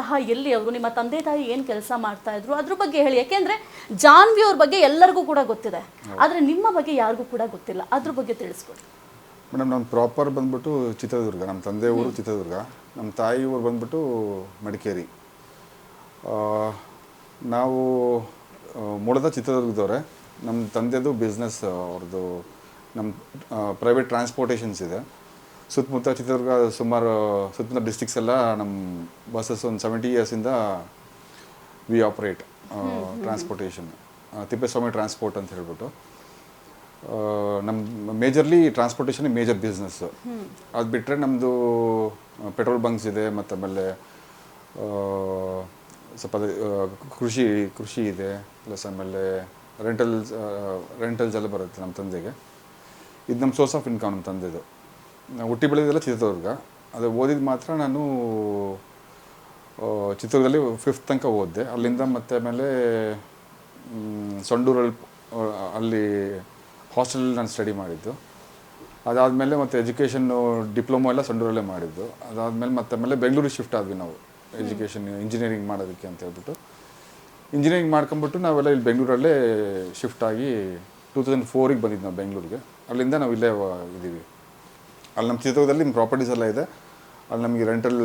ಸಹ ಎಲ್ಲಿ ಅವರು, ನಿಮ್ಮ ತಂದೆ ತಾಯಿ ಏನು ಕೆಲಸ ಮಾಡ್ತಾ ಇದ್ರು ಅದ್ರ ಬಗ್ಗೆ ಹೇಳಿ. ಯಾಕೆಂದರೆ ಜಾನ್ವಿ ಅವ್ರ ಬಗ್ಗೆ ಎಲ್ಲರಿಗೂ ಕೂಡ ಗೊತ್ತಿದೆ, ಆದರೆ ನಿಮ್ಮ ಬಗ್ಗೆ ಯಾರಿಗೂ ಕೂಡ ಗೊತ್ತಿಲ್ಲ, ಅದ್ರ ಬಗ್ಗೆ ತಿಳಿಸ್ಕೊಡಿ. ಮೇಡಮ್ ನಮ್ಮ ಪ್ರಾಪರ್ ಬಂದ್ಬಿಟ್ಟು ಚಿತ್ರದುರ್ಗ, ನಮ್ಮ ತಂದೆ ಊರು ಚಿತ್ರದುರ್ಗ, ನಮ್ಮ ತಾಯಿ ಊರು ಬಂದ್ಬಿಟ್ಟು ಮಡಿಕೇರಿ. ನಾವು ಮೂಲತಃ ಚಿತ್ರದುರ್ಗದವ್ರೆ. ನಮ್ಮ ತಂದೆದು ಬಿಸ್ನೆಸ್, ಅವ್ರದ್ದು ನಮ್ಮ ಪ್ರೈವೇಟ್ ಟ್ರಾನ್ಸ್ಪೋರ್ಟೇಷನ್ಸ್ ಇದೆ ಸುತ್ತಮುತ್ತ ಚಿತ್ರದುರ್ಗ. ಸುಮಾರು ಸುತ್ತಮುತ್ತ ಡಿಸ್ಟ್ರಿಕ್ಸ್ ಎಲ್ಲ ನಮ್ಮ ಬಸ್ಸಸ್ ಒಂದು 70 ಇಯರ್ಸಿಂದ we operate transportation. Thippeswamy transport ಅಂತ ಹೇಳ್ಬಿಟ್ಟು ನಮ್ಮ ಮೇಜರ್ಲಿ ಟ್ರಾನ್ಸ್ಪೋರ್ಟೇಷನ್ ಮೇಜರ್ ಬಿಸ್ನೆಸ್ಸು. ಅದು ಬಿಟ್ಟರೆ ನಮ್ಮದು ಪೆಟ್ರೋಲ್ ಬಂಕ್ಸ್ ಇದೆ, ಮತ್ತು ಆಮೇಲೆ ಸ್ವಲ್ಪ ಕೃಷಿ ಇದೆ, ಪ್ಲಸ್ ಆಮೇಲೆ ರೆಂಟಲ್ಸ್ ಎಲ್ಲ ಬರುತ್ತೆ ನಮ್ಮ ತಂದೆಗೆ. ಇದು ನಮ್ಮ ಸೋರ್ಸ್ ಆಫ್ ಇನ್ಕಮ್ ನಮ್ಮ ತಂದೆದು. ಹುಟ್ಟಿ ಬೆಳೆದಿದ್ದೆಲ್ಲ ಚಿತ್ರದುರ್ಗ. ಅದು ಓದಿದ್ದು ಮಾತ್ರ ನಾನು ಚಿತ್ರದುರ್ಗದಲ್ಲಿ 5th ತನಕ ಓದಿದೆ. ಅಲ್ಲಿಂದ ಮತ್ತೆ ಆಮೇಲೆ ಸಂಡೂರಲ್ಲಿ ಅಲ್ಲಿ ಹಾಸ್ಟೆಲಲ್ಲಿ ನಾನು ಸ್ಟಡಿ ಮಾಡಿದ್ದು. ಅದಾದಮೇಲೆ ಮತ್ತು ಎಜುಕೇಷನ್ನು ಡಿಪ್ಲೊಮೊ ಎಲ್ಲ ಸಂಡೂರಲ್ಲೇ ಮಾಡಿದ್ದು. ಅದಾದಮೇಲೆ ಮತ್ತೆ ಆಮೇಲೆ ಬೆಂಗಳೂರಿಗೆ ಶಿಫ್ಟ್ ಆದ್ವಿ ನಾವು ಇಂಜಿನಿಯರಿಂಗ್ ಮಾಡೋದಕ್ಕೆ ಅಂತ ಹೇಳ್ಬಿಟ್ಟು. ಇಂಜಿನಿಯರಿಂಗ್ ಮಾಡ್ಕೊಂಬಿಟ್ಟು ನಾವೆಲ್ಲ ಇಲ್ಲಿ ಬೆಂಗಳೂರಲ್ಲೇ ಶಿಫ್ಟ್ ಆಗಿ 2004ಗೆ ಬಂದಿದ್ದು ನಾವು ಬೆಂಗಳೂರಿಗೆ. ಅಲ್ಲಿಂದ ನಾವು ಇಲ್ಲೇ ಇದ್ದೀವಿ. ಅಲ್ಲಿ ನಮ್ಮ ಚಿತ್ರದುರ್ಗದಲ್ಲಿ ನಿಮ್ಮ ಪ್ರಾಪರ್ಟೀಸ್ ಎಲ್ಲ ಇದೆ. ಅಲ್ಲಿ ನಮಗೆ ರೆಂಟಲ್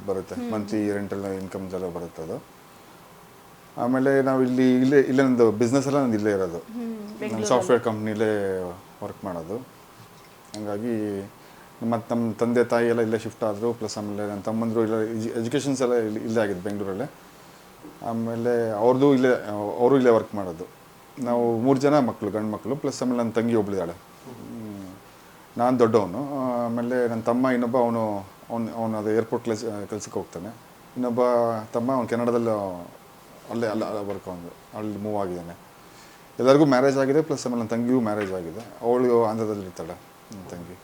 ಬರುತ್ತೆ, ಮಂತ್ಲಿ ರೆಂಟಲ್ ಇನ್ಕಮ್ಸ್ ಎಲ್ಲ ಬರುತ್ತೆ ಅದು. ಆಮೇಲೆ ನಾವು ಇಲ್ಲೇ ನಂದು ಬಿಸ್ನೆಸ್ ಎಲ್ಲ ನಂದು ಇಲ್ಲೇ ಇರೋದು. ನಮ್ಮ ಸಾಫ್ಟ್ವೇರ್ ಕಂಪ್ನಿಲೇ ವರ್ಕ್ ಮಾಡೋದು. ಹಾಗಾಗಿ ಮತ್ತು ನಮ್ಮ ತಂದೆ ತಾಯಿ ಎಲ್ಲ ಇಲ್ಲೇ ಶಿಫ್ಟ್ ಆದರು. ಪ್ಲಸ್ ಆಮೇಲೆ ನನ್ನ ತಮ್ಮಂದರು ಇಲ್ಲ ಎಜುಕೇಷನ್ಸ್ ಎಲ್ಲ ಇಲ್ಲೇ ಆಗಿದ್ದು ಬೆಂಗಳೂರಲ್ಲೇ. ಆಮೇಲೆ ಅವರು ಇಲ್ಲೇ ವರ್ಕ್ ಮಾಡೋದು. ನಾವು 3 ಜನ ಮಕ್ಕಳು, ಗಂಡು ಮಕ್ಕಳು. ಪ್ಲಸ್ ಆಮೇಲೆ ನನ್ನ ತಂಗಿ ಒಬ್ಬಳಿದ್ದಾಳೆ, ನಾನು ದೊಡ್ಡವನು. ಆಮೇಲೆ ನನ್ನ ತಮ್ಮ ಇನ್ನೊಬ್ಬ ಅವನು ಅದು ಏರ್ಪೋರ್ಟ್ ಕೆಲ್ಸಕ್ಕೆ ಹೋಗ್ತಾನೆ. ಇನ್ನೊಬ್ಬ ತಮ್ಮ ಅವನು ಕೆನಡಾದಲ್ಲಿ ಅಲ್ಲೇ ವರ್ಕ್, ಅಲ್ಲಿ ಮೂವ್ ಆಗಿದ್ದಾನೆ. ಎಲ್ಲರಿಗೂ ಮ್ಯಾರೇಜ್ ಆಗಿದೆ. ಪ್ಲಸ್ ಆಮೇಲೆ ನನ್ನ ತಂಗಿಗೂ ಮ್ಯಾರೇಜ್ ಆಗಿದೆ. ಅವಳು ಆಂಧ್ರದಲ್ಲಿ ಇರ್ತಾಳೆ ನನ್ನ ತಂಗಿ.